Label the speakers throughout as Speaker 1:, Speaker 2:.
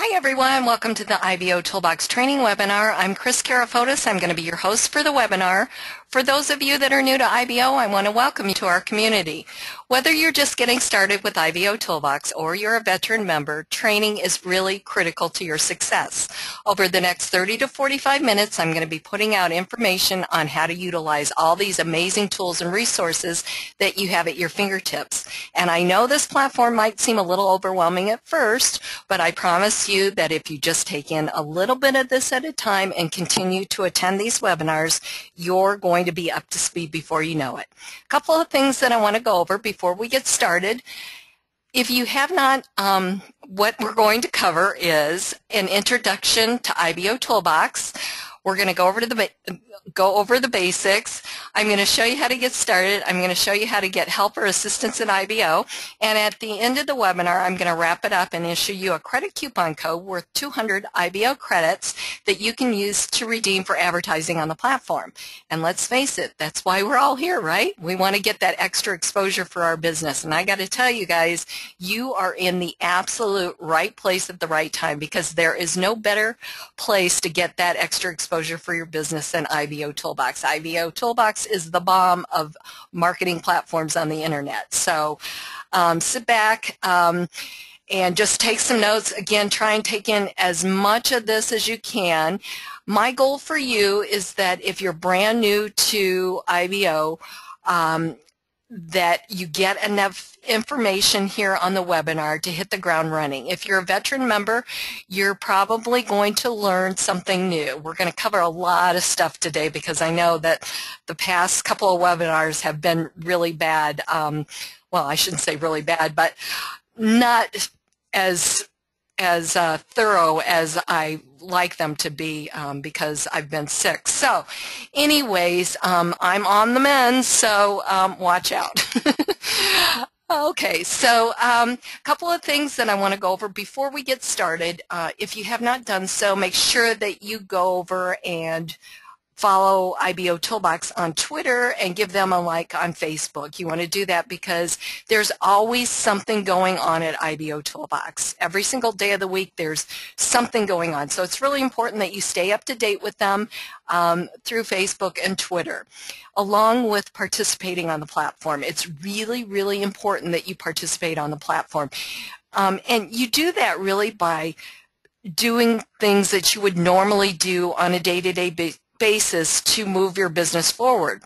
Speaker 1: Hi everyone, welcome to the IBO Toolbox training webinar. I'm Kris Karafotas. I'm going to be your host for the webinar. For those of you that are new to IBO, I want to welcome you to our community. Whether you're just getting started with IBO Toolbox or you're a veteran member, training is really critical to your success. Over the next 30 to 45 minutes, I'm going to be putting out information on how to utilize all these amazing tools and resources that you have at your fingertips. And I know this platform might seem a little overwhelming at first, but I promise you that if you just take in a little bit of this at a time and continue to attend these webinars, you're going to be up to speed before you know it. A couple of things that I want to go over before we get started. If you have not, what we're going to cover is an introduction to IBO Toolbox. We're going to go over the basics. I'm going to show you how to get started. I'm going to show you how to get help or assistance in IBO. And at the end of the webinar, I'm going to wrap it up and issue you a credit coupon code worth 200 IBO credits that you can use to redeem for advertising on the platform. And let's face it, that's why we're all here, right? We want to get that extra exposure for our business. And I got to tell you guys, you are in the absolute right place at the right time, because there is no better place to get that extra exposure for your business than IBO Toolbox. IBO Toolbox is the bomb of marketing platforms on the internet. So sit back and just take some notes. Again, try and take in as much of this as you can. My goal for you is that if you're brand new to IBO, that you get enough information here on the webinar to hit the ground running. If you're a veteran member, you're probably going to learn something new. We're going to cover a lot of stuff today because I know that the past couple of webinars have been really bad. Well, I shouldn't say really bad, but not as thorough as I like them to be because I've been sick. So anyways, I'm on the mend, so watch out. Okay, so a couple of things that I want to go over before we get started. If you have not done so, make sure that you go over and follow IBO Toolbox on Twitter and give them a like on Facebook. You want to do that because there's always something going on at IBO Toolbox. Every single day of the week there's something going on. So it's really important that you stay up to date with them through Facebook and Twitter, along with participating on the platform. It's really, really important that you participate on the platform. And you do that really by doing things that you would normally do on a day-to-day basis to move your business forward,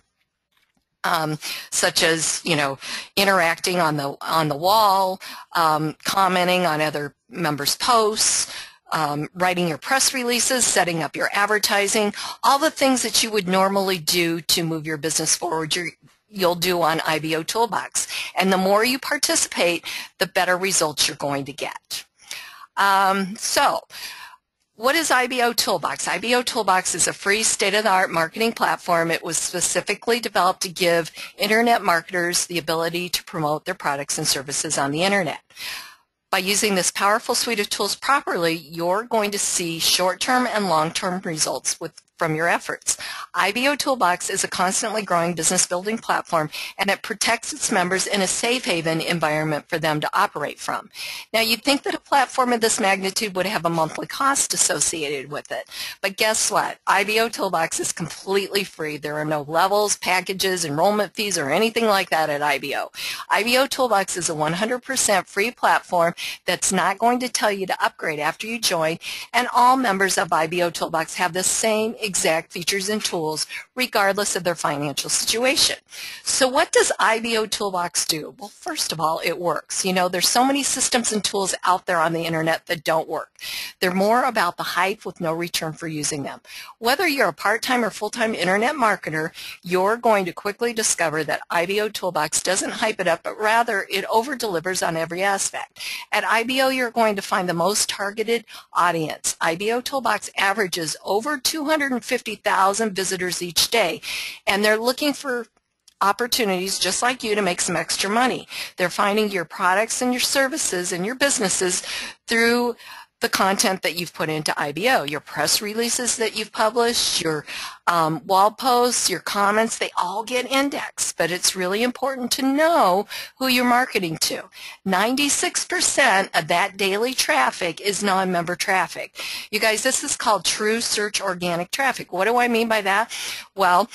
Speaker 1: such as, you know, interacting on the wall, commenting on other members' posts, writing your press releases, setting up your advertising, all the things that you would normally do to move your business forward. You'll do on IBO Toolbox. And the more you participate, the better results you're going to get. So what is IBO Toolbox? IBO Toolbox is a free state-of-the-art marketing platform. It was specifically developed to give internet marketers the ability to promote their products and services on the internet. By using this powerful suite of tools properly, you're going to see short-term and long-term results from your efforts. IBO Toolbox is a constantly growing business building platform, and it protects its members in a safe haven environment for them to operate from. Now, you'd think that a platform of this magnitude would have a monthly cost associated with it, but guess what? IBO Toolbox is completely free. There are no levels, packages, enrollment fees, or anything like that at IBO. IBO Toolbox is a 100% free platform that's not going to tell you to upgrade after you join, and all members of IBO Toolbox have the same exact features and tools regardless of their financial situation. So what does IBO Toolbox do? Well, first of all, it works. You know, there's so many systems and tools out there on the internet that don't work. They're more about the hype with no return for using them. Whether you're a part-time or full-time internet marketer, you're going to quickly discover that IBO Toolbox doesn't hype it up, but rather it over-delivers on every aspect. At IBO, you're going to find the most targeted audience. IBO Toolbox averages over 250,000 visitors each day, and they're looking for opportunities just like you to make some extra money. They're finding your products and your services and your businesses through the content that you've put into IBO, your press releases that you've published, your wall posts, your comments, they all get indexed, but it's really important to know who you're marketing to. 96% of that daily traffic is non-member traffic. You guys, this is called true search organic traffic. What do I mean by that? Well,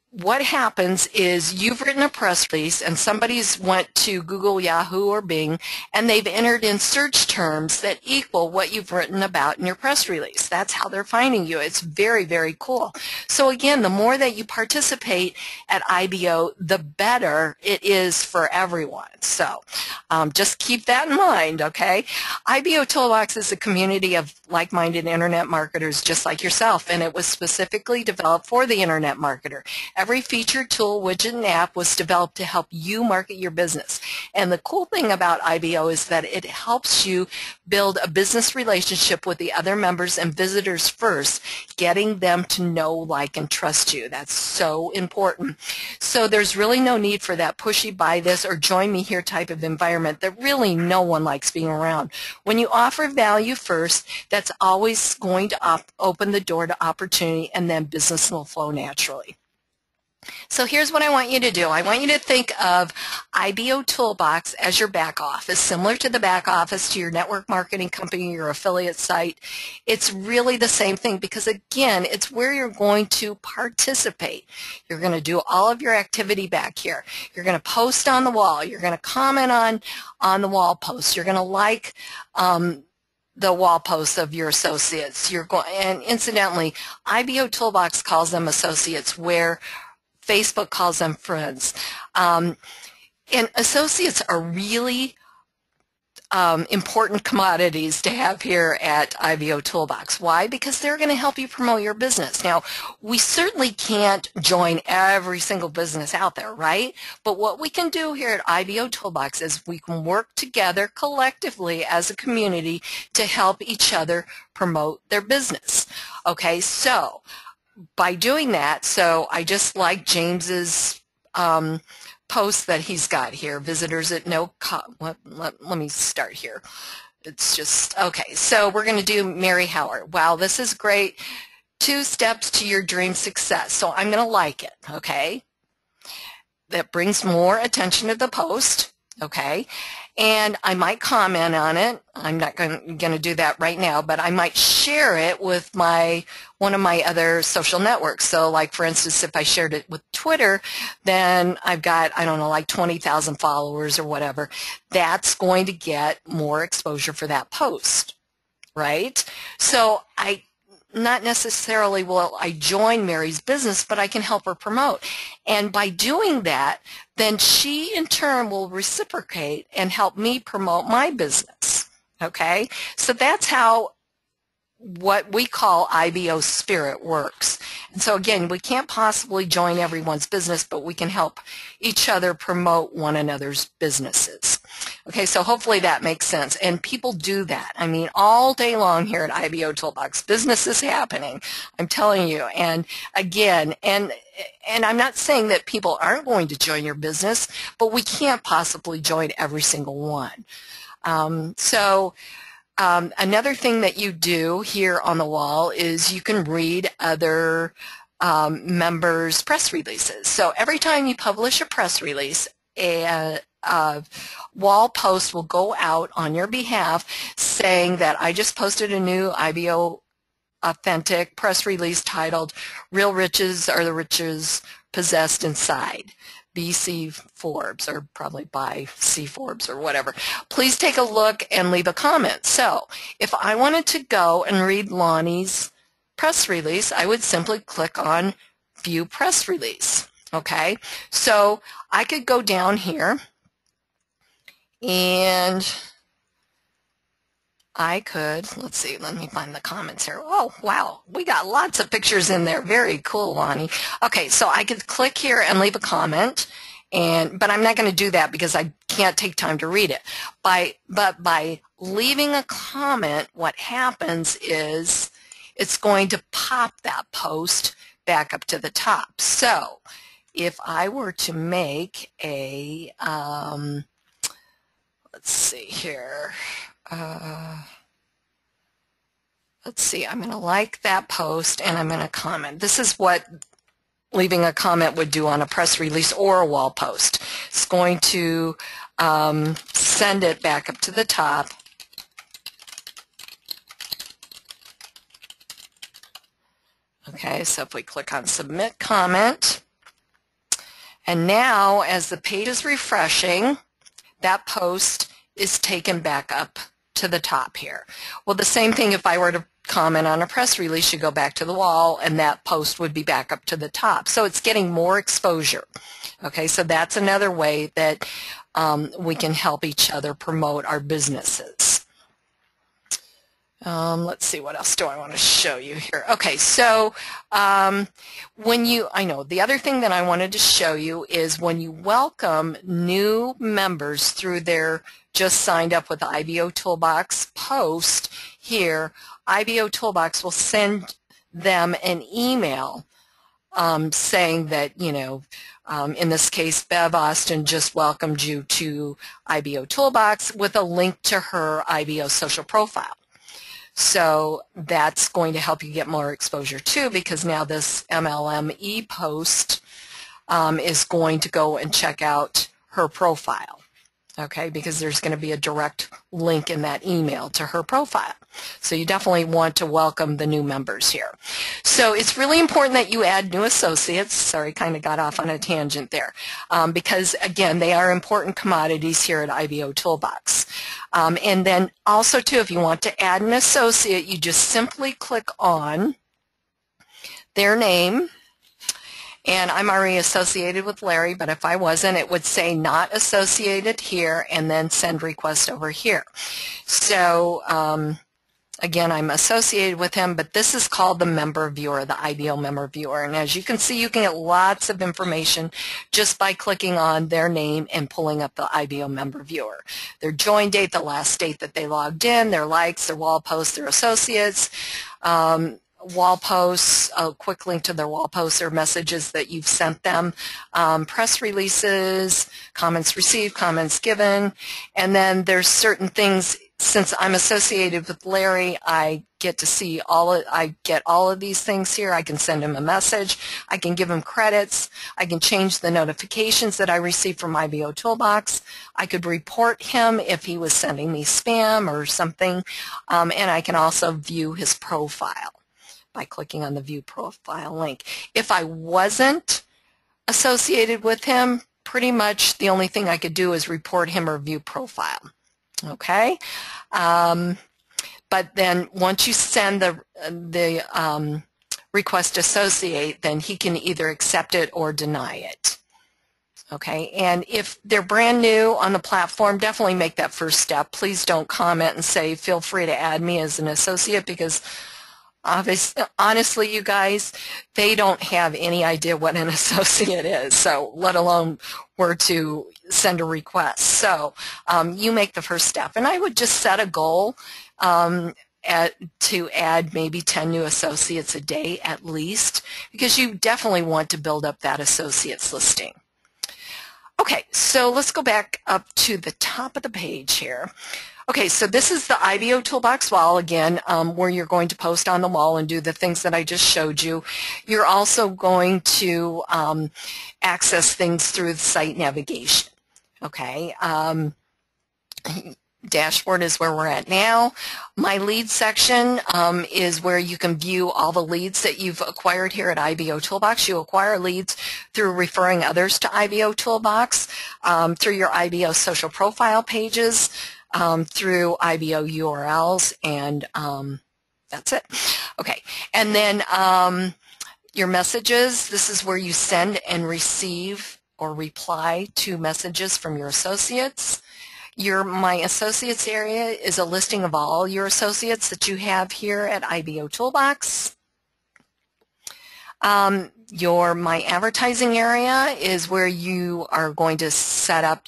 Speaker 1: what happens is you've written a press release and somebody's went to Google, Yahoo, or Bing, and they've entered in search terms that equal what you've written about in your press release. That's how they're finding you. It's very, very cool. So again, the more that you participate at IBO, the better it is for everyone. So just keep that in mind, okay? IBOtoolbox is a community of like-minded internet marketers just like yourself, and it was specifically developed for the internet marketer. Every feature, tool, widget, and app was developed to help you market your business. And the cool thing about IBO is that it helps you build a business relationship with the other members and visitors first, getting them to know, like, and trust you. That's so important. So there's really no need for that pushy buy this or join me here type of environment that really no one likes being around. When you offer value first, that's always going to open the door to opportunity, and then business will flow naturally. So here's what I want you to do. I want you to think of IBOtoolbox as your back office, similar to the back office to your network marketing company, your affiliate site. It's really the same thing because, again, it's where you're going to participate. You're going to do all of your activity back here. You're going to post on the wall. You're going to comment on the wall posts. You're going to like the wall posts of your associates. And incidentally, IBOtoolbox calls them associates, where Facebook calls them friends. And associates are really important commodities to have here at IBOtoolbox. Why? Because they're going to help you promote your business. Now, we certainly can't join every single business out there, right? But what we can do here at IBOtoolbox is we can work together collectively as a community to help each other promote their business. Okay, so by doing that, so I just like James's post that he's got here, visitors at no cost. Let me start here. It's just, okay, so we're going to do Mary Howard. Wow, this is great. 2 steps to your dream success. So I'm going to like it, okay? That brings more attention to the post, okay? And I might comment on it. I'm not going to do that right now, but I might share it with one of my other social networks. So, like, for instance, if I shared it with Twitter, then I've got, I don't know, like 20,000 followers or whatever. That's going to get more exposure for that post, right? So not necessarily will I join Mary's business, but I can help her promote. And by doing that, then she in turn will reciprocate and help me promote my business. Okay? So that's how what we call IBO spirit works. And so again, we can't possibly join everyone's business, but we can help each other promote one another's businesses. Okay, so hopefully that makes sense. And people do that. I mean, all day long here at IBOtoolbox, business is happening. I'm telling you. And again, and I'm not saying that people aren't going to join your business, but we can't possibly join every single one. Another thing that you do here on the wall is you can read other members' press releases. So every time you publish a press release, a wall post will go out on your behalf saying that I just posted a new IBO authentic press release titled "Real Riches Are the Riches Possessed Inside." BC Forbes, or probably by C Forbes or whatever. Please take a look and leave a comment. So if I wanted to go and read Lonnie's press release, I would simply click on View Press Release. Okay, so I could go down here and I could, let's see, let me find the comments here. Oh, wow, we got lots of pictures in there. Very cool, Lonnie. Okay, so I could click here and leave a comment, but I'm not going to do that because I can't take time to read it. But by leaving a comment, what happens is it's going to pop that post back up to the top. So if I were to make a, let's see here, let's see, I'm going to like that post and I'm going to comment. This is what leaving a comment would do on a press release or a wall post. It's going to send it back up to the top. Okay, so if we click on Submit Comment, and now as the page is refreshing, that post is taken back up to the top here. Well, the same thing if I were to comment on a press release, you go back to the wall and that post would be back up to the top. So it's getting more exposure. Okay, so that's another way that we can help each other promote our businesses. Let's see, what else do I want to show you here? Okay, so the other thing that I wanted to show you is when you welcome new members through their just signed up with the IBOtoolbox post here, IBOtoolbox will send them an email saying that, in this case, Bev Austin just welcomed you to IBOtoolbox with a link to her IBO social profile. So that's going to help you get more exposure too, because now this MLM post is going to go and check out her profile, okay, because there's going to be a direct link in that email to her profile. So you definitely want to welcome the new members here. So it's really important that you add new associates. Sorry, kind of got off on a tangent there, because again, they are important commodities here at IBOtoolbox. And then also too, if you want to add an associate, you just simply click on their name. And I'm already associated with Larry, but if I wasn't, it would say not associated here and then send request over here. So again, I'm associated with him, but this is called the member viewer, the IBO member viewer. And as you can see, you can get lots of information just by clicking on their name and pulling up the IBO member viewer. Their join date, the last date that they logged in, their likes, their wall posts, their associates, wall posts, a quick link to their wall posts or messages that you've sent them, press releases, comments received, comments given, and then there's certain things. Since I'm associated with Larry, I get to see I get all of these things here. I can send him a message. I can give him credits. I can change the notifications that I receive from IBOtoolbox. I could report him if he was sending me spam or something, and I can also view his profile by clicking on the View Profile link. If I wasn't associated with him, pretty much the only thing I could do is report him or view profile. Okay? But then once you send the request associate, then he can either accept it or deny it. Okay? And if they're brand new on the platform, definitely make that first step. Please don't comment and say, feel free to add me as an associate, because honestly, you guys, they don't have any idea what an associate is, so let alone where to send a request. So you make the first step. And I would just set a goal to add maybe 10 new associates a day at least, because you definitely want to build up that associates listing. Okay, so let's go back up to the top of the page here. Okay, so this is the IBOtoolbox wall again, where you're going to post on the wall and do the things that I just showed you. You're also going to access things through the site navigation. Okay, dashboard is where we're at now. My lead section is where you can view all the leads that you've acquired here at IBOtoolbox. You acquire leads through referring others to IBOtoolbox, through your IBO social profile pages, through IBO URLs, and that's it. Okay, and then your messages, this is where you send and receive or reply to messages from your associates. Your My Associates area is a listing of all your associates that you have here at IBOtoolbox. Your My Advertising area is where you are going to set up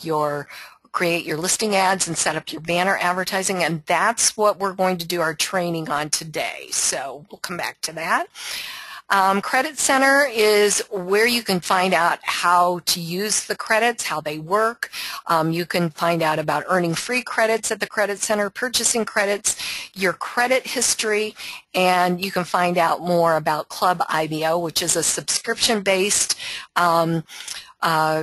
Speaker 1: create your listing ads and set up your banner advertising, and that's what we're going to do our training on today. So we'll come back to that. Credit Center is where you can find out how to use the credits, how they work. You can find out about earning free credits at the Credit Center, purchasing credits, your credit history, and you can find out more about Club IBO, which is a subscription-based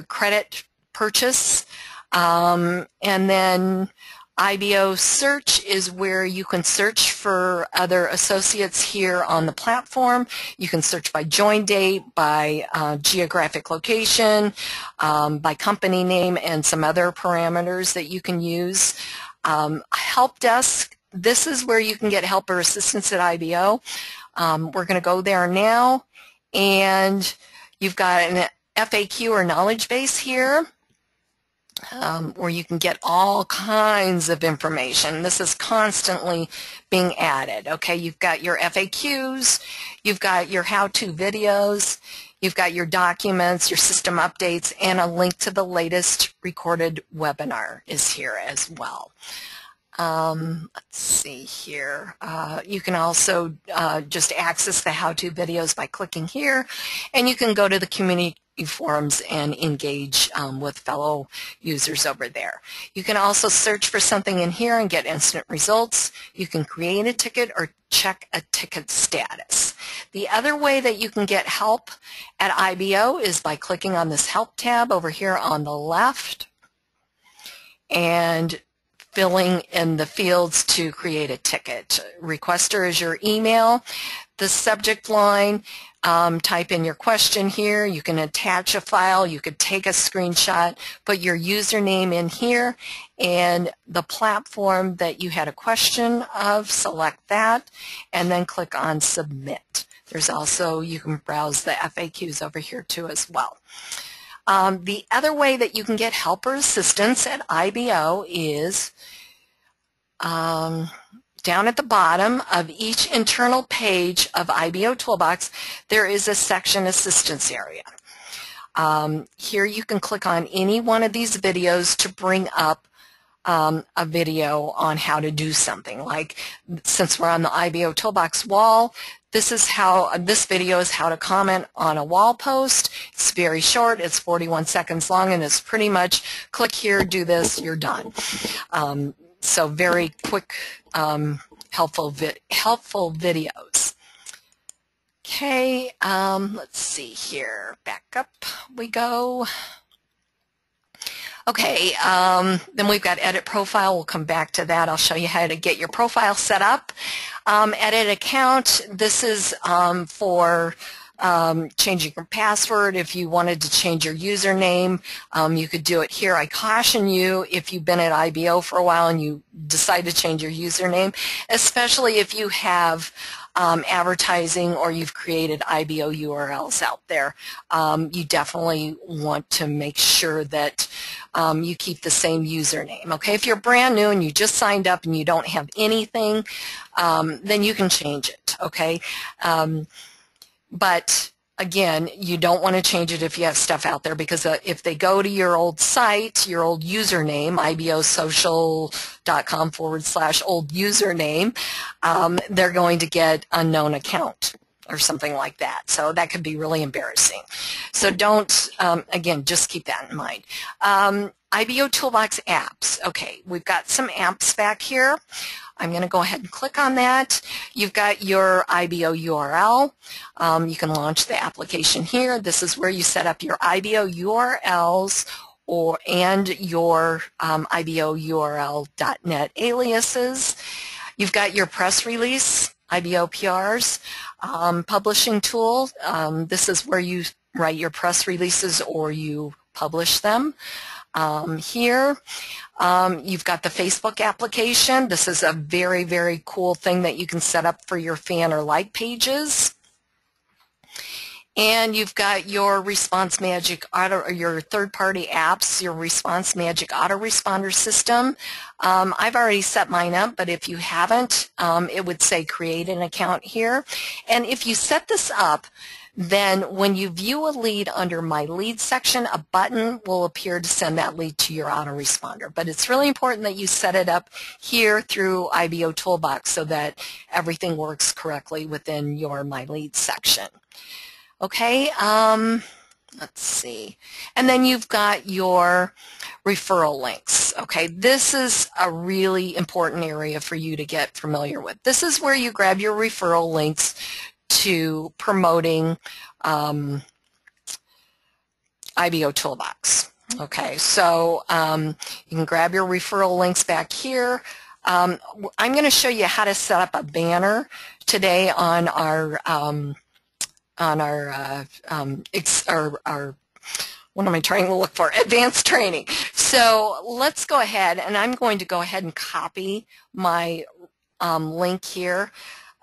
Speaker 1: credit purchase. And then IBO Search is where you can search for other associates here on the platform. You can search by join date, by geographic location, by company name, and some other parameters that you can use. Help Desk, this is where you can get help or assistance at IBO. We're going to go there now, and you've got an FAQ or knowledge base here. Where you can get all kinds of information. This is constantly being added. Okay, you've got your FAQs, you've got your how-to videos, you've got your documents, your system updates, and a link to the latest recorded webinar is here as well. Let's see here. You can also just access the how-to videos by clicking here, and you can go to the community forums and engage with fellow users over there. You can also search for something in here and get instant results. You can create a ticket or check a ticket status. The other way that you can get help at IBO is by clicking on this Help tab over here on the left and filling in the fields to create a ticket. Requester is your email. The subject line, type in your question here. You can attach a file. You could take a screenshot, put your username in here, and the platform that you had a question of, select that, and then click on Submit. There's also, you can browse the FAQs over here too as well. The other way that you can get help or assistance at IBO is down at the bottom of each internal page of IBOtoolbox, there is a section assistance area. Here you can click on any one of these videos to bring up a video on how to do something. Like, since we're on the IBOtoolbox wall, this video is how to comment on a wall post. It's very short. It's 41 seconds long, and it's pretty much click here, do this, you're done. So very quick, helpful videos. Okay, let's see here. Back up we go. Okay, then we've got edit profile. We'll come back to that. I'll show you how to get your profile set up. Edit account, this is for changing your password. If you wanted to change your username, you could do it here. I caution you, if you've been at IBO for a while and you decide to change your username, especially if you have advertising or you've created IBO URLs out there, you definitely want to make sure that you keep the same username. Okay, if you're brand new and you just signed up and you don't have anything, then you can change it. Okay. But again, you don't want to change it if you have stuff out there, because if they go to your old site, your old username, ibosocial.com/old username, they're going to get unknown account or something like that. So that could be really embarrassing. So don't, again, just keep that in mind. IBOtoolbox apps. Okay, we've got some apps back here. I'm going to go ahead and click on that. You've got your IBO URL. You can launch the application here. This is where you set up your IBO URLs and your IBOURL.net aliases. You've got your press release, IBO PRs, publishing tool. This is where you write your press releases or you publish them. Here, you've got the Facebook application. This is a very, very cool thing that you can set up for your fan or like pages. And you've got your Response Magic Auto, your third-party apps, your Response Magic autoresponder system. I've already set mine up, but if you haven't, it would say create an account here. And if you set this up, then when you view a lead under My Leads section, a button will appear to send that lead to your autoresponder. But it's really important that you set it up here through IBOtoolbox so that everything works correctly within your My Leads section. Okay, let's see. And then you've got your referral links. Okay, this is a really important area for you to get familiar with. This is where you grab your referral links to promoting IBOtoolbox. Okay, so you can grab your referral links back here. I'm going to show you how to set up a banner today on our what am I trying to look for? Advanced training. So let's go ahead, and I'm going to go ahead and copy my link here.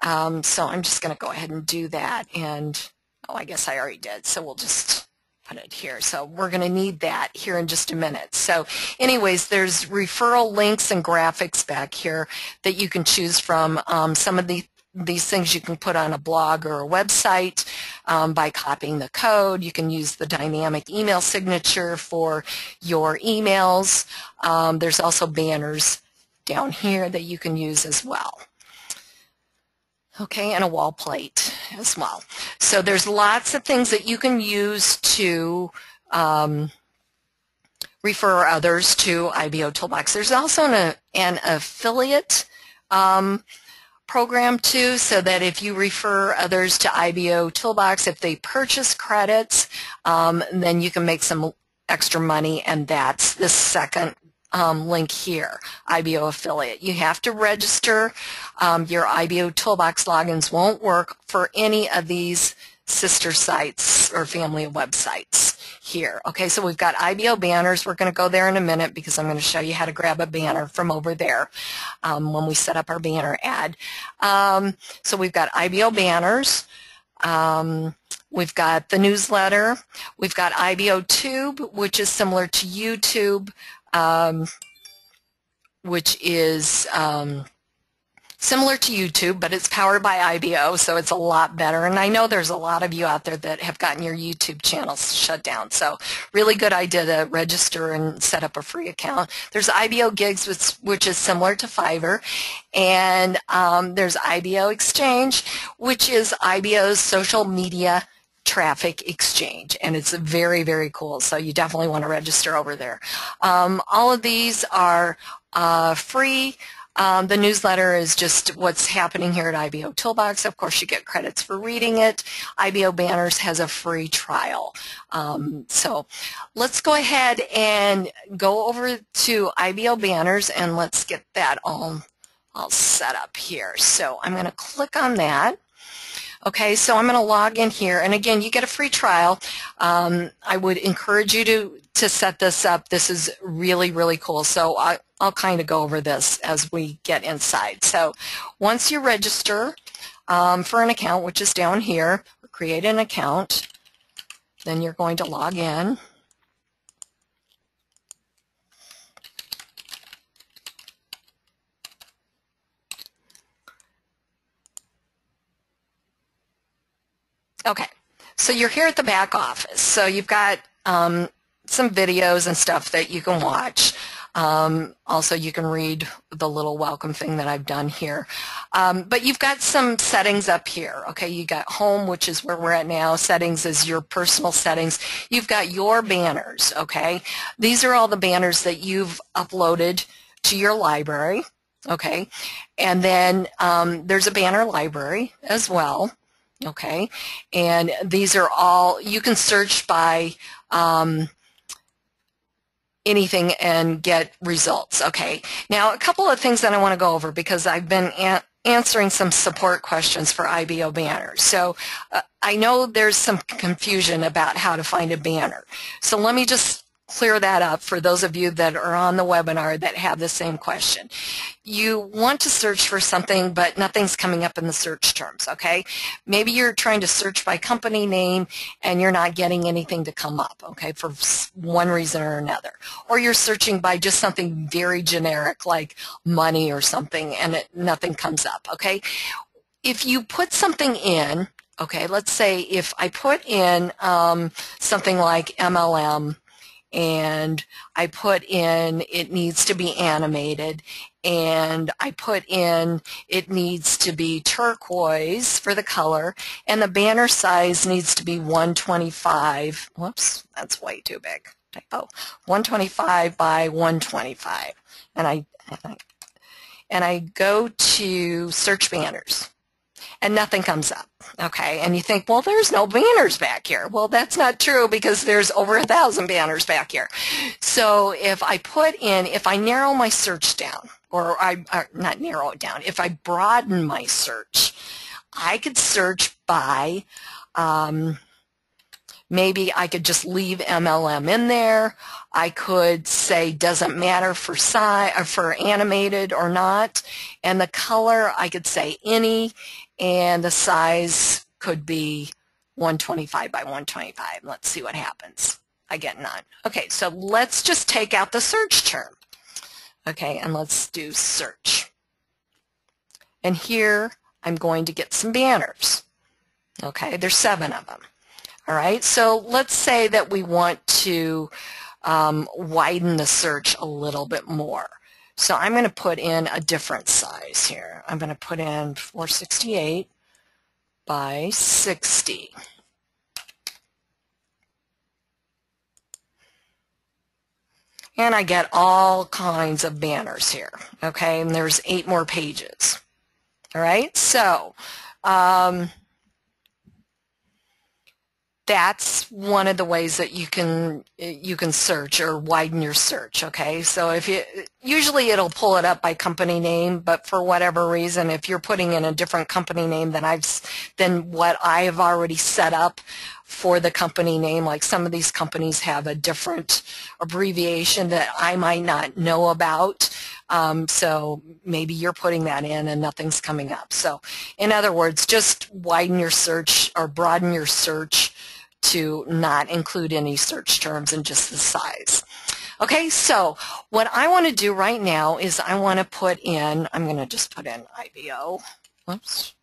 Speaker 1: So I'm just going to go ahead and do that, and oh, I guess I already did, so we'll just put it here. So we're going to need that here in just a minute. So anyways, there's referral links and graphics back here that you can choose from. Some of these things you can put on a blog or a website by copying the code. You can use the dynamic email signature for your emails. There's also banners down here that you can use as well. Okay, and a wall plate as well. So there's lots of things that you can use to refer others to IBOtoolbox. There's also an affiliate program too, so that if you refer others to IBOtoolbox, if they purchase credits, then you can make some extra money, and that's the second link here, IBO affiliate. You have to register. Your IBOtoolbox logins won't work for any of these sister sites or family of websites here. Okay, so we've got IBO banners. We're going to go there in a minute because I'm going to show you how to grab a banner from over there when we set up our banner ad. So we've got IBO banners. We've got the newsletter. We've got IBOTube, which is similar to YouTube, which is similar to YouTube, but it's powered by IBO, so it's a lot better. And I know there's a lot of you out there that have gotten your YouTube channels shut down, so really good idea to register and set up a free account. There's IBO Gigs, which is similar to Fiverr, and there's IBO Exchange, which is IBO's social media traffic exchange, and it's very, very cool, so you definitely want to register over there. All of these are free. The newsletter is just what's happening here at IBOtoolbox. Of course, you get credits for reading it. IBO Banners has a free trial. So let's go ahead and go over to IBO Banners, and let's get that all set up here. So I'm going to click on that. Okay, so I'm going to log in here, and again, you get a free trial. I would encourage you to set this up. This is really, really cool. So I'll kind of go over this as we get inside. So once you register for an account, which is down here, or create an account, then you're going to log in. Okay, so you're here at the back office. So you've got some videos and stuff that you can watch. Also, you can read the little welcome thing that I've done here. But you've got some settings up here. Okay, you got home, which is where we're at now. Settings is your personal settings. You've got your banners. Okay, these are all the banners that you've uploaded to your library. Okay, and then there's a banner library as well. Okay, and these are all, you can search by anything and get results. Okay, now a couple of things that I want to go over because I've been answering some support questions for IBO banners. So I know there's some confusion about how to find a banner. So let me just clear that up for those of you that are on the webinar that have the same question. You want to search for something, but nothing's coming up in the search terms, okay? Maybe you're trying to search by company name and you're not getting anything to come up, okay, for one reason or another. Or you're searching by just something very generic like money or something and nothing comes up, okay? If you put something in Okay, let's say if I put in something like MLM, and I put in it needs to be animated, and I put in it needs to be turquoise for the color, and the banner size needs to be 125. Whoops, that's way too big. Typo. 125 by 125. And I go to search banners, and nothing comes up. Okay, and you think, well, there's no banners back here. Well, that's not true, because there's over 1,000 banners back here. So if I narrow my search down, or not narrow it down, if I broaden my search, I could search by, maybe I could just leave MLM in there. I could say doesn't matter for animated or not, and the color I could say any, and the size could be 125 by 125. Let's see what happens. I get none. Okay, so let's just take out the search term. Okay, and let's do search. And here I'm going to get some banners. Okay, there's 7 of them. All right, so let's say that we want to widen the search a little bit more. So I'm going to put in a different size here. I'm going to put in 468 by 60. And I get all kinds of banners here. Okay, and there's 8 more pages. All right, so that's one of the ways that you can search or widen your search. Okay, so usually it'll pull it up by company name, but for whatever reason, if you're putting in a different company name than what I have already set up for the company name, like some of these companies have a different abbreviation that I might not know about. So maybe you're putting that in and nothing's coming up. So in other words, just widen your search or broaden your search to not include any search terms and just the size. Okay, so what I want to do right now is I want to put in, I'm going to just put in IBO. Whoops.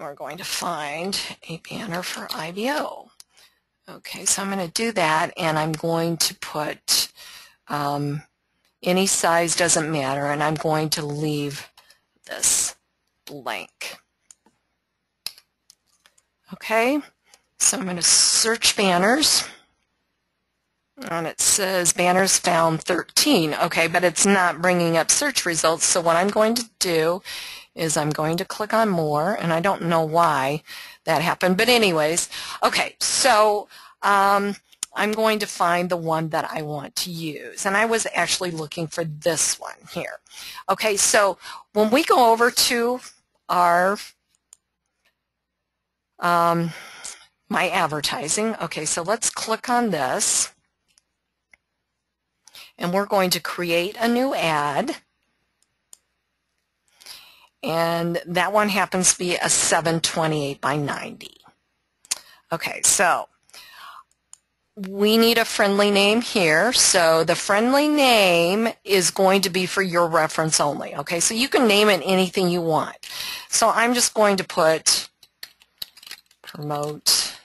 Speaker 1: We're going to find a banner for IBO. Okay, so I'm going to do that, and I'm going to put any size doesn't matter, and I'm going to leave this blank. Okay, so I'm going to search banners, and it says banners found 13. Okay, but it's not bringing up search results, so what I'm going to do is I'm going to click on more, and I don't know why that happened, but anyways, okay, so I'm going to find the one that I want to use, and I was actually looking for this one here. Okay, so when we go over to our my advertising, okay, so let's click on this, and we're going to create a new ad, and that one happens to be a 728 by 90. Okay, so we need a friendly name here, so the friendly name is going to be for your reference only. Okay, so you can name it anything you want. So I'm just going to put promote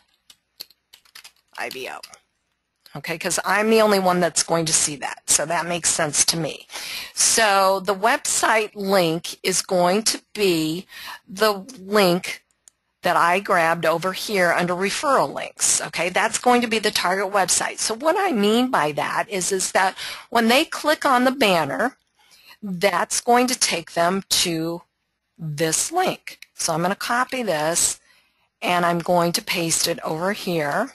Speaker 1: IBO. Okay, because I'm the only one that's going to see that, so that makes sense to me. So the website link is going to be the link that I grabbed over here under referral links. Okay, that's going to be the target website. So what I mean by that is that when they click on the banner, that's going to take them to this link. So I'm going to copy this, and I'm going to paste it over here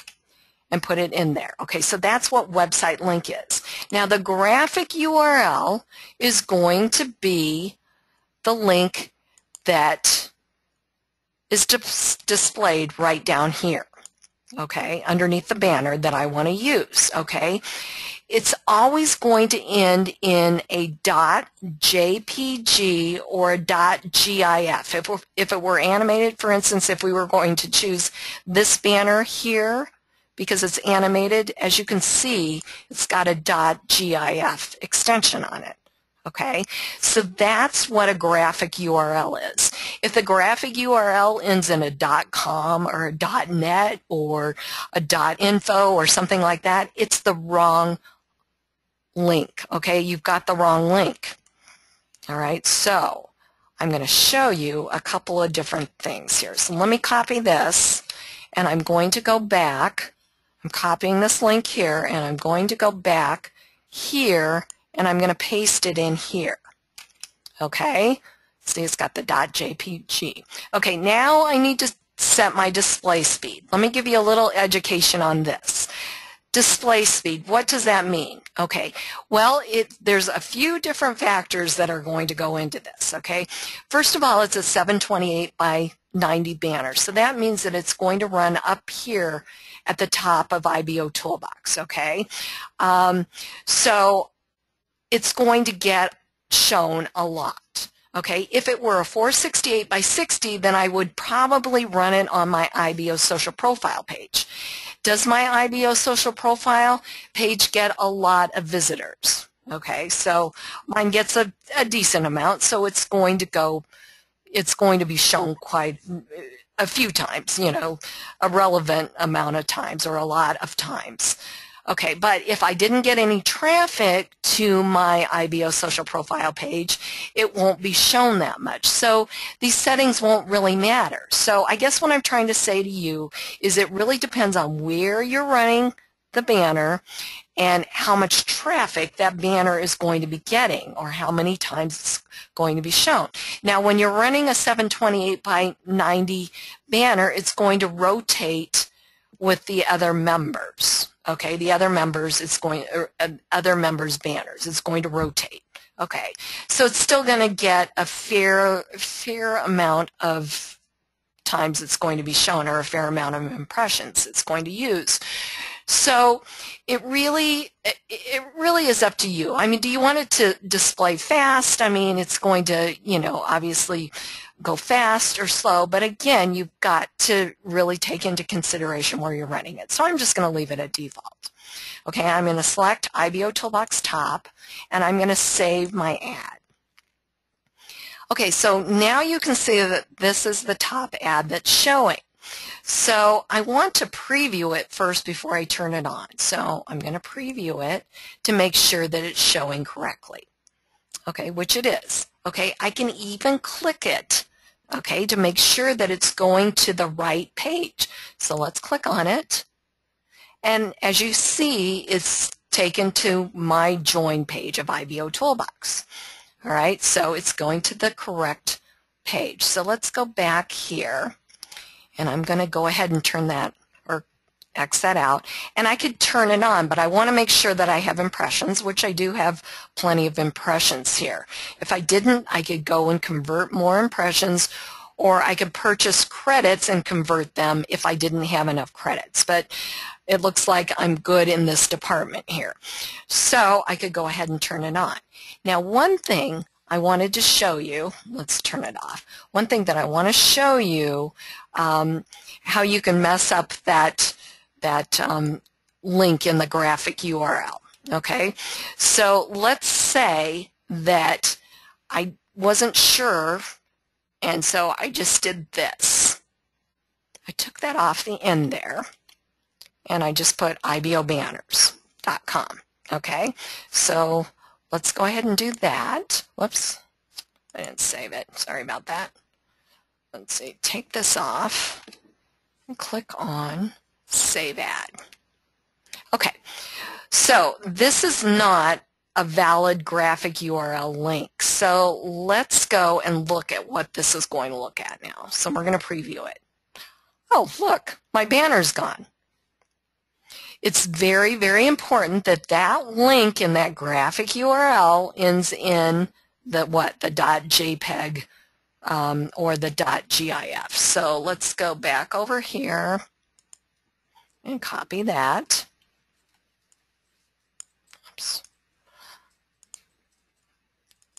Speaker 1: and put it in there. Okay, so that's what website link is. Now the graphic URL is going to be the link that is displayed right down here, okay, underneath the banner that I want to use, okay. It's always going to end in a .jpg or a .gif. If it were animated, for instance, if we were going to choose this banner here, because it's animated, as you can see, it's got a .gif extension on it. Okay, so that's what a graphic URL is. If the graphic URL ends in a .com or a .net or a .info or something like that, it's the wrong link. Okay, you've got the wrong link. All right, so I'm going to show you a couple of different things here. So let me copy this, and I'm going to go back. I'm copying this link here, and I'm going to go back here, and I'm going to paste it in here. Okay, see, it's got the .jpg. Okay, now I need to set my display speed. Let me give you a little education on this. Display speed, what does that mean? Okay, well, there's a few different factors that are going to go into this, okay? First of all, it's a 728 by 90 banner, so that means that it's going to run up here at the top of IBOtoolbox, okay? So it's going to get shown a lot. Okay, if it were a 468 by 60, then I would probably run it on my IBO social profile page. Does my IBO social profile page get a lot of visitors? Okay, so mine gets a decent amount, so it's going to be shown quite a few times, you know, a relevant amount of times or a lot of times. Okay, but if I didn't get any traffic to my IBO social profile page, it won't be shown that much. So these settings won't really matter. So I guess what I'm trying to say to you is it really depends on where you're running the banner and how much traffic that banner is going to be getting or how many times it's going to be shown. Now, when you're running a 728 by 90 banner, it's going to rotate with the other members. Okay, the other members, other members' banners. It's going to rotate. Okay, so it's still going to get a fair amount of times it's going to be shown, or a fair amount of impressions it's going to use. So it really is up to you. I mean, do you want it to display fast? I mean, it's going to, you know, obviously go fast or slow, but again, you've got to really take into consideration where you're running it. So I'm just going to leave it at default. Okay, I'm going to select IBOtoolbox top, and I'm going to save my ad. Okay, so now you can see that this is the top ad that's showing. So I want to preview it first before I turn it on. So I'm going to preview it to make sure that it's showing correctly. Okay, which it is. Okay, I can even click it, okay, to make sure that it's going to the right page. So let's click on it. And as you see, it's taken to my join page of IBOtoolbox. All right, so it's going to the correct page. So let's go back here. And I'm going to go ahead and turn that, or X that out. And I could turn it on, but I want to make sure that I have impressions, which I do have plenty of impressions here. If I didn't, I could go and convert more impressions, or I could purchase credits and convert them if I didn't have enough credits. But it looks like I'm good in this department here. So I could go ahead and turn it on. Now, one thing I wanted to show you, let's turn it off. One thing that I want to show you, how you can mess up that link in the graphic URL. Okay, so let's say that I wasn't sure, and so I just did this. I took that off the end there, and I just put ibobanners.com. Okay, so let's go ahead and do that. Whoops, I didn't save it. Sorry about that. Let's see, take this off and click on Save Ad. Okay, so this is not a valid graphic URL link. So let's go and look at what this is going to look at now. So we're going to preview it. Oh, look, my banner's gone. It's very, very important that that link in that graphic URL ends in the .jpeg or the .gif. So let's go back over here and copy that. Oops.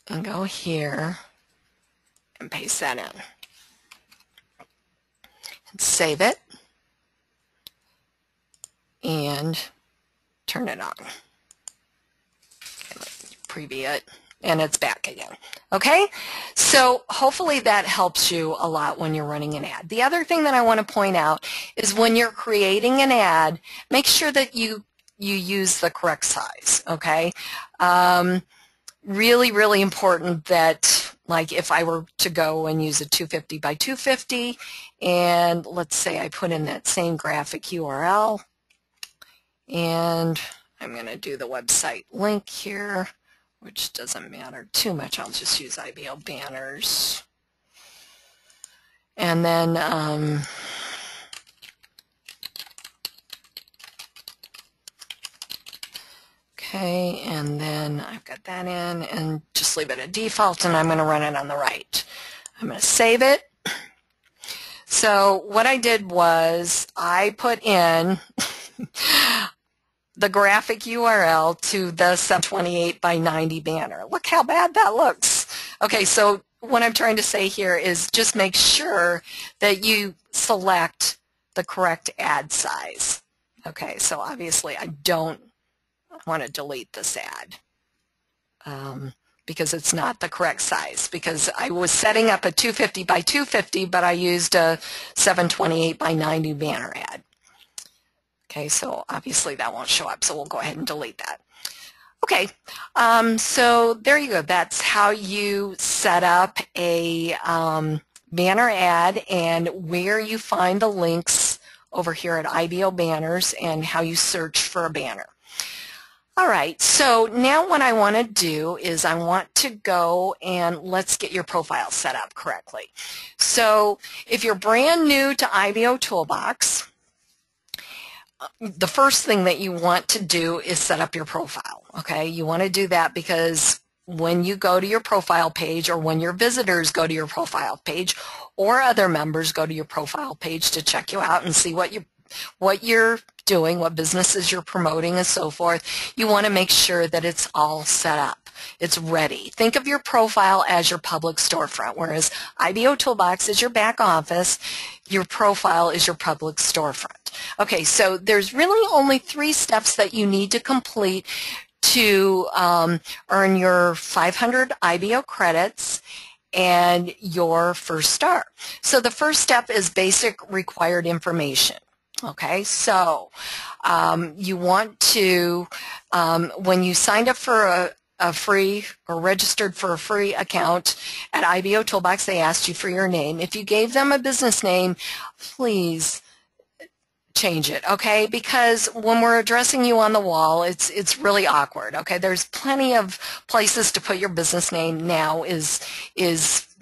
Speaker 1: And go here and paste that in. And save it. And turn it on. Okay, let's preview it. and it's back again. Okay, so hopefully that helps you a lot when you're running an ad. The other thing that I want to point out is when you're creating an ad, make sure that you use the correct size. Okay, really, really important that, like, if I were to go and use a 250 by 250, and let's say I put in that same graphic URL, and I'm going to do the website link here, which doesn't matter too much. I'll just use IBO banners. And then okay, and then I've got that in, and just leave it at default, and I'm going to run it on the right. I'm going to save it. So what I did was I put in the graphic URL to the 728 by 90 banner. Look how bad that looks. Okay, so what I'm trying to say here is just make sure that you select the correct ad size. Okay, so obviously I don't want to delete this ad because it's not the correct size, because I was setting up a 250 by 250, but I used a 728 by 90 banner ad. Okay, so obviously that won't show up, so we'll go ahead and delete that. Okay, so there you go. That's how you set up a banner ad and where you find the links over here at IBO Banners and how you search for a banner. All right, so now what I want to do is I want to go and let's get your profile set up correctly. So if you're brand new to IBOtoolbox, the first thing that you want to do is set up your profile. Okay, you want to do that because when you go to your profile page, or when your visitors go to your profile page, or other members go to your profile page to check you out and see what you're doing, what businesses you're promoting, and so forth, you want to make sure that it's all set up. It's ready. Think of your profile as your public storefront, whereas IBOtoolbox is your back office, your profile is your public storefront. Okay, so there's really only 3 steps that you need to complete to earn your 500 IBO credits and your first star. So the first step is basic required information. Okay, so you want to, when you signed up for a free or registered for a free account at IBOtoolbox, they asked you for your name. If you gave them a business name, please change it, okay? Because when we're addressing you on the wall, it's really awkward, okay? There's plenty of places to put your business name. Now is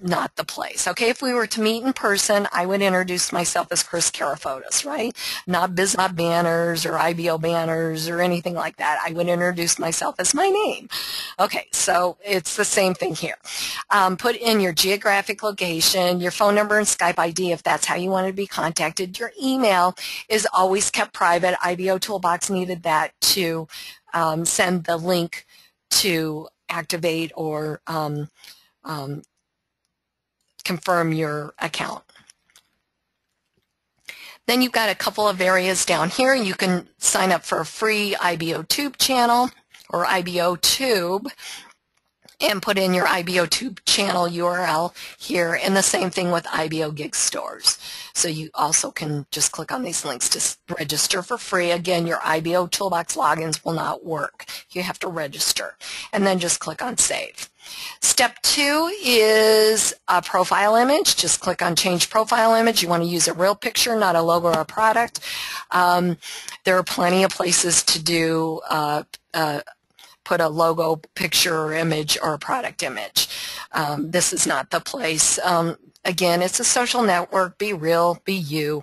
Speaker 1: not the place, okay? If we were to meet in person, I would introduce myself as Kris Karafotas, right? Not business banners or IBO banners or anything like that. I would introduce myself as my name. Okay, so it's the same thing here. Put in your geographic location, your phone number and Skype ID if that's how you want to be contacted. Your email is always kept private. IBOtoolbox needed that to send the link to activate or confirm your account. Then you've got a couple of areas down here. You can sign up for a free IBOTube channel or IBOTube and put in your IBOTube channel URL here, and the same thing with IBO Gig Stores. So you also can just click on these links to register for free. Again, your IBOtoolbox logins will not work. You have to register, and then just click on Save. Step 2 is a profile image. Just click on Change Profile Image. You want to use a real picture, not a logo or a product. There are plenty of places to do put a logo, picture, or image, or a product image. This is not the place. Again, it's a social network. Be real. Be you.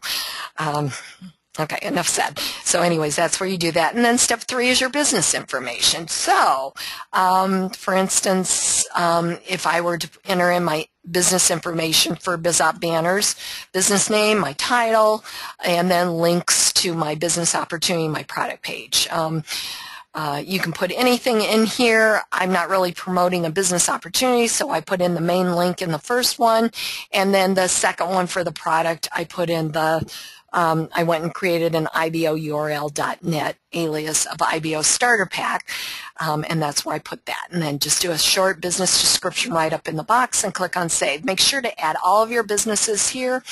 Speaker 1: Okay, enough said. So anyways, that's where you do that. And then step 3 is your business information. So, for instance, if I were to enter in my business information for BizOp Banners, business name, my title, and then links to my business opportunity, my product page. You can put anything in here. I'm not really promoting a business opportunity, so I put in the main link in the first one, and then the second one for the product, I put in the I went and created an IBOURL.net alias of IBO Starter Pack, and that's where I put that. And then just do a short business description right up in the box and click on Save. Make sure to add all of your businesses here,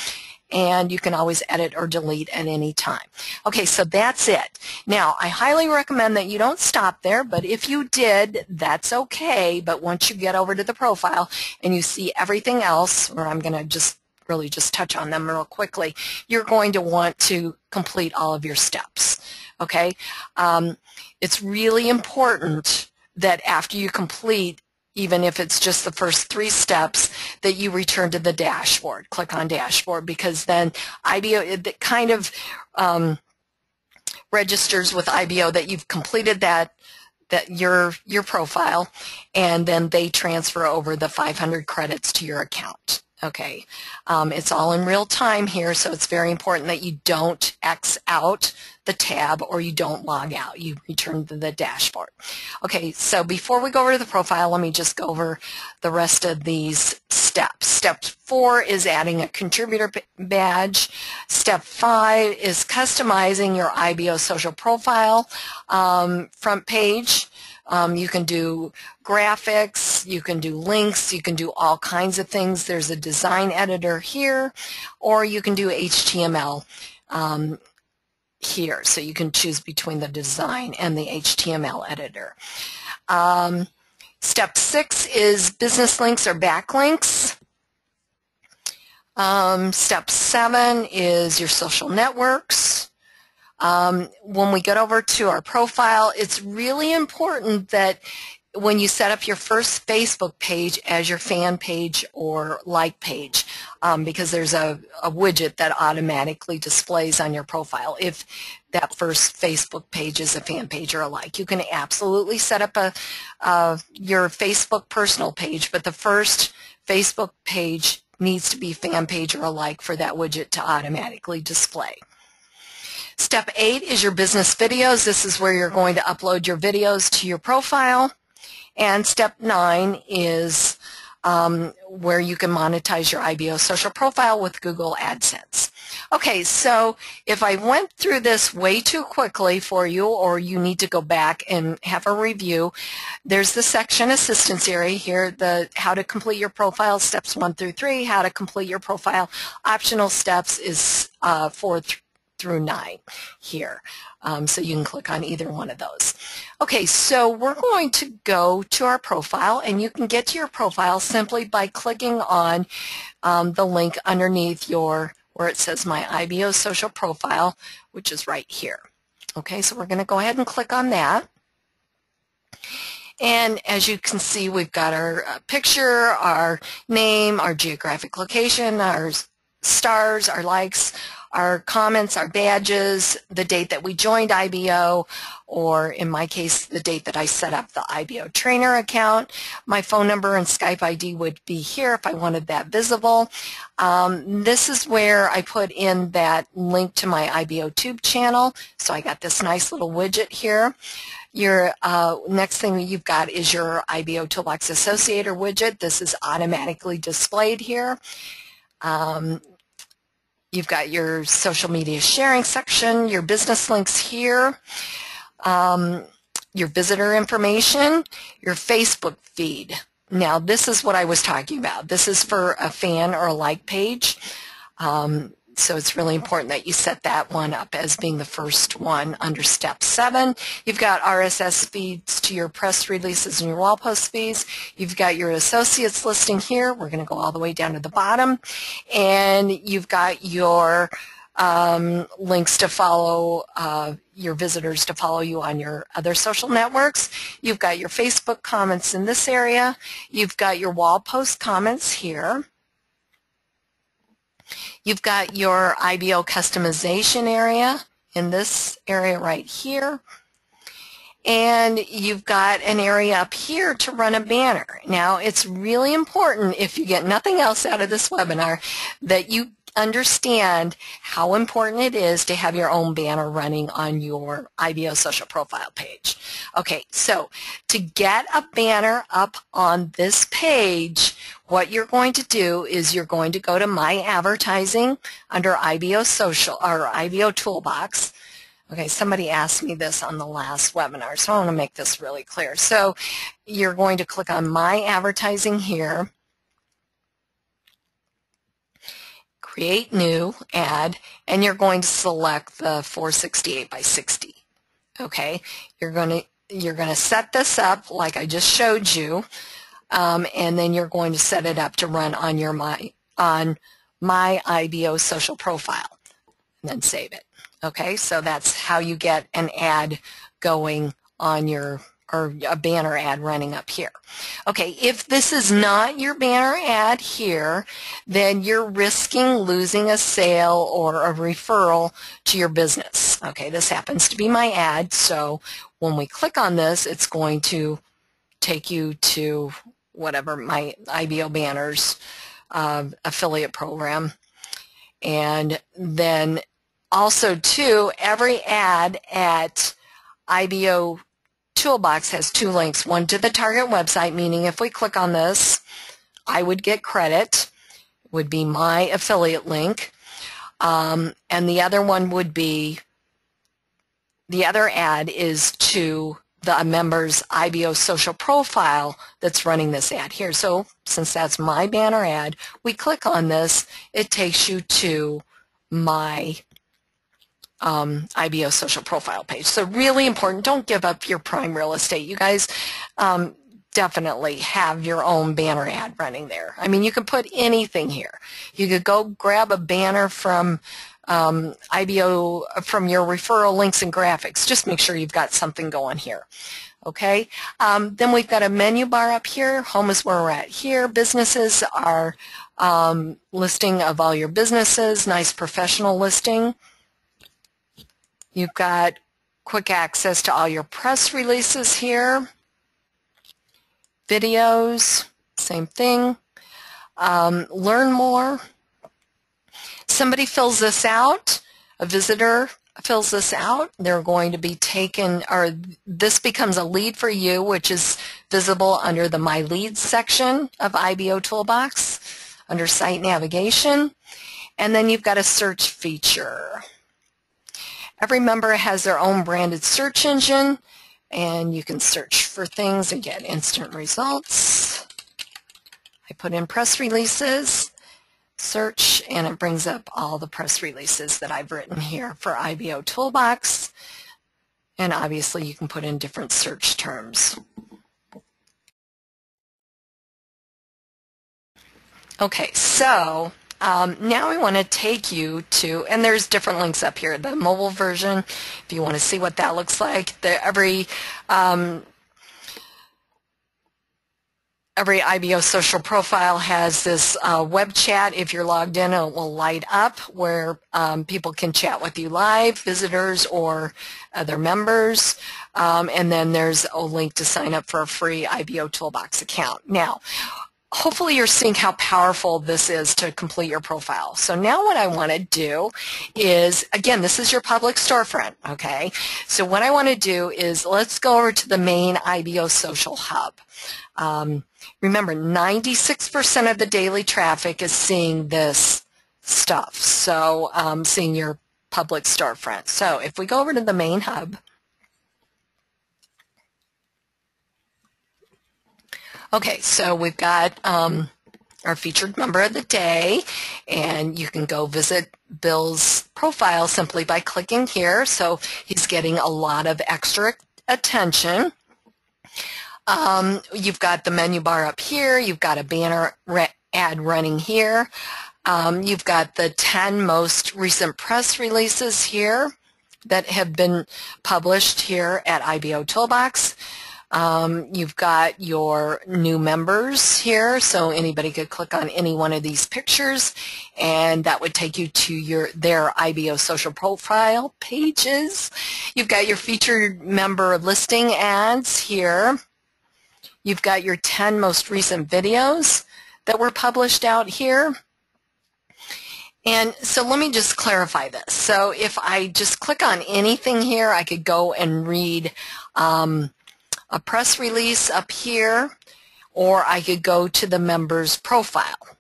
Speaker 1: and you can always edit or delete at any time. Okay, so that's it. Now, I highly recommend that you don't stop there, but if you did, that's okay. But once you get over to the profile and you see everything else, or I'm going to just touch on them real quickly, you're going to want to complete all of your steps, okay? It's really important that after you complete, even if it's just the first 3 steps, that you return to the dashboard. Click on Dashboard, because then IBO, it kind of registers with IBO that you've completed your profile, and then they transfer over the 500 credits to your account. Okay, it's all in real time here, so it's very important that you don't X out the tab or you don't log out. You return to the dashboard. Okay, so before we go over to the profile, let me just go over the rest of these steps. Step 4 is adding a contributor badge. Step 5 is customizing your IBO social profile front page. You can do graphics, you can do links, you can do all kinds of things. There's a design editor here, or you can do HTML here. So you can choose between the design and the HTML editor. Step 6 is business links or backlinks. Step 7 is your social networks. When we get over to our profile, it's really important that when you set up your first Facebook page as your fan page or like page, because there's a widget that automatically displays on your profile if that first Facebook page is a fan page or a like. You can absolutely set up your Facebook personal page, but the first Facebook page needs to be fan page or a like for that widget to automatically display. Step 8 is your business videos. This is where you're going to upload your videos to your profile. And step 9 is where you can monetize your IBO social profile with Google AdSense. Okay, so if I went through this way too quickly for you, or you need to go back and have a review, there's the section assistance area here, the how to complete your profile, steps 1 through 3, how to complete your profile. Optional steps is 4 through 9 here. So you can click on either one of those. Okay, so we're going to go to our profile, and you can get to your profile simply by clicking on the link underneath where it says My IBO Social Profile, which is right here. Okay, so we're going to go ahead and click on that. And as you can see, we've got our picture, our name, our geographic location, our stars, our likes, our comments, our badges, the date that we joined IBO, or in my case, the date that I set up the IBO trainer account. My phone number and Skype ID would be here if I wanted that visible. This is where I put in that link to my IBOTube channel. So I got this nice little widget here. Your next thing that you've got is your IBOtoolbox Associator widget. This is automatically displayed here. You've got your social media sharing section, your business links here, your visitor information, your Facebook feed. Now, this is what I was talking about. This is for a fan or a like page. So it's really important that you set that one up as being the first one under step 7. You've got RSS feeds to your press releases and your wall post feeds. You've got your associates listing here. We're going to go all the way down to the bottom. And you've got your links to follow your visitors to follow you on your other social networks. You've got your Facebook comments in this area. You've got your wall post comments here. You've got your IBO customization area in this area right here. And you've got an area up here to run a banner. Now, it's really important, if you get nothing else out of this webinar, that you understand how important it is to have your own banner running on your IBO social profile page. Okay, so to get a banner up on this page, what you're going to do is you're going to go to My Advertising under IBO Social or IBO Toolbox. Okay, somebody asked me this on the last webinar, so I want to make this really clear. So you're going to click on My Advertising here, create new ad, and you're going to select the 468 by 60. Okay, you're going to set this up like I just showed you, and then you're going to set it up to run on your my IBO social profile, and then save it. Okay, so that's how you get an ad going on your, or a banner ad running up here. Okay, if this is not your banner ad here, then you're risking losing a sale or a referral to your business. Okay, this happens to be my ad, so when we click on this, it's going to take you to whatever, my IBO Banners affiliate program. And then also, too, every ad at IBO Toolbox has two links, one to the target website, meaning if we click on this, I would get credit, would be my affiliate link, and the other one would be, the other ad is to the member's IBO social profile that's running this ad here. So since that's my banner ad, we click on this, it takes you to my IBO social profile page. So really important, don't give up your prime real estate. You guys definitely have your own banner ad running there. I mean, you can put anything here. You could go grab a banner from IBO, from your referral links and graphics. Just make sure you've got something going here. Okay, then we've got a menu bar up here. Home is where we're at here. Businesses are listing of all your businesses, nice professional listing. You've got quick access to all your press releases here. Videos, same thing. Learn more. Somebody fills this out, a visitor fills this out, they're going to be taken, or this becomes a lead for you, which is visible under the My Leads section of IBO Toolbox, under Site Navigation. And then you've got a search feature. Every member has their own branded search engine, and you can search for things and get instant results. I put in press releases, search, and it brings up all the press releases that I've written here for IBO Toolbox. And obviously you can put in different search terms. Okay, so now we want to take you to, and there's different links up here, the mobile version, if you want to see what that looks like. Every IBO social profile has this web chat. If you're logged in, it will light up where people can chat with you live, visitors or other members. And then there's a link to sign up for a free IBO Toolbox account. Now, hopefully you're seeing how powerful this is to complete your profile. So now what I want to do is, again, this is your public storefront, okay? So what I want to do is let's go over to the main IBO social hub. Remember, 96% of the daily traffic is seeing this stuff, so seeing your public storefront. So if we go over to the main hub, okay, so we've got our featured member of the day, and you can go visit Bill's profile simply by clicking here. So he's getting a lot of extra attention. You've got the menu bar up here. You've got a banner ad running here. You've got the 10 most recent press releases here that have been published here at IBO Toolbox. You've got your new members here, so anybody could click on any one of these pictures, and that would take you to their IBO social profile pages. You've got your featured member listing ads here. You've got your 10 most recent videos that were published out here. And so let me just clarify this. So if I just click on anything here, I could go and read a press release up here, or I could go to the member's profile,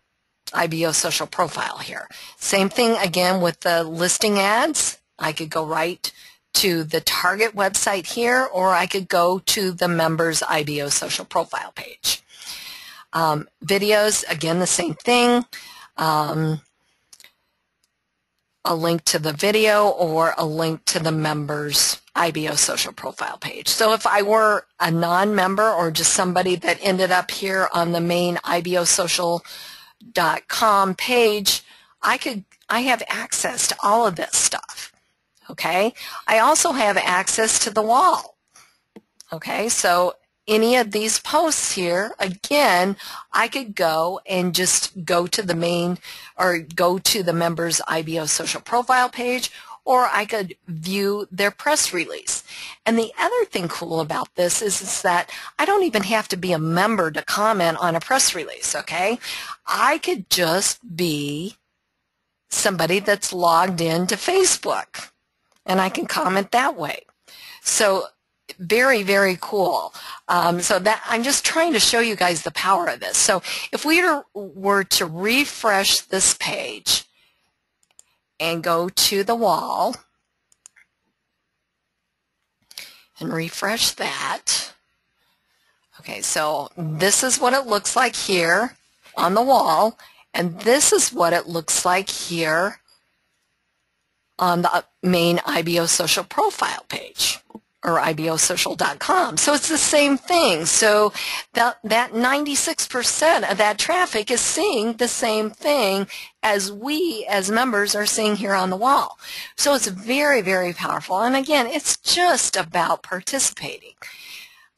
Speaker 1: IBO social profile here. Same thing again with the listing ads. I could go right to the target website here, or I could go to the member's IBO social profile page. Videos, again, the same thing. A link to the video or a link to the member's IBO social profile page. So if I were a non-member or just somebody that ended up here on the main IBOsocial.com page, I have access to all of this stuff. Okay? I also have access to the wall. Okay? So any of these posts here, again, I could go and just go to the main or go to the member's IBO social profile page, or I could view their press release. And the other thing cool about this is that I don't even have to be a member to comment on a press release, okay? I could just be somebody that's logged into Facebook, and I can comment that way. So very, very cool. So that I'm just trying to show you guys the power of this. So if we were to refresh this page and go to the wall and refresh that. Okay, so this is what it looks like here on the wall, and this is what it looks like here on the main IBO social profile page, or IBOsocial.com. So it's the same thing. So that 96% of that traffic is seeing the same thing as we as members are seeing here on the wall. So it's very, very powerful. And again, it's just about participating.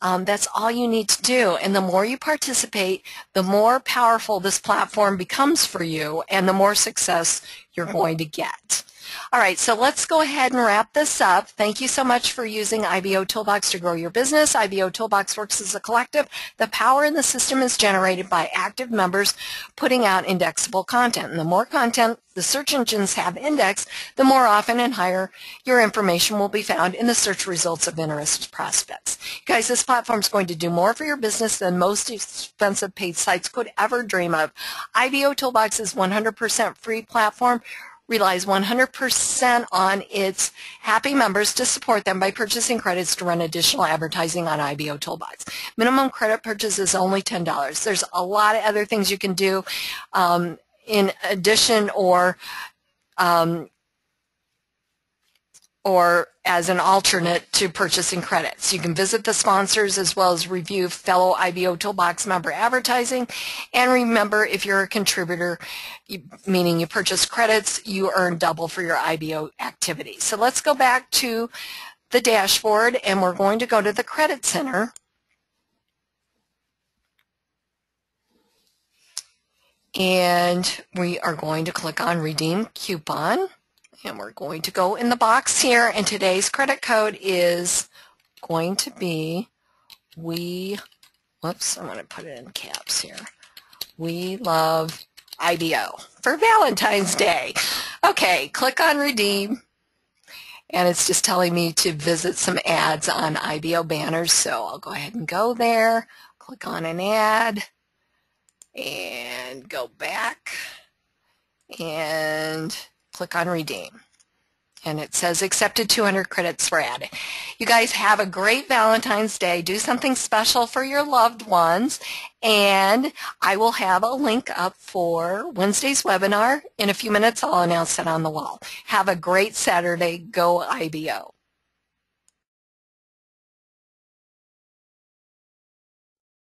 Speaker 1: That's all you need to do. And the more you participate, the more powerful this platform becomes for you and the more success you're going to get. All right, so let's go ahead and wrap this up. Thank you so much for using IBO Toolbox to grow your business. IBO Toolbox works as a collective. The power in the system is generated by active members putting out indexable content. And the more content the search engines have indexed, the more often and higher your information will be found in the search results of interested prospects. Guys, this platform is going to do more for your business than most expensive paid sites could ever dream of. IBO Toolbox is 100% free platform, relies 100% on its happy members to support them by purchasing credits to run additional advertising on IBO Toolbox. Minimum credit purchase is only $10. There's a lot of other things you can do in addition or as an alternate to purchasing credits. You can visit the sponsors as well as review fellow IBO Toolbox member advertising. And remember, if you're a contributor, meaning you purchase credits, you earn double for your IBO activity. So let's go back to the dashboard, and we're going to go to the Credit Center. And we are going to click on Redeem Coupon. And we're going to go in the box here, and today's credit code is going to be whoops, I'm going to put it in caps here. We love IBO for Valentine's Day. Okay, click on Redeem, and it's just telling me to visit some ads on IBO banners, so I'll go ahead and go there, click on an ad, and go back, and click on Redeem. And it says accepted 200 credits for ad. You guys have a great Valentine's Day. Do something special for your loved ones. And I will have a link up for Wednesday's webinar. In a few minutes, I'll announce it on the wall. Have a great Saturday. Go IBO.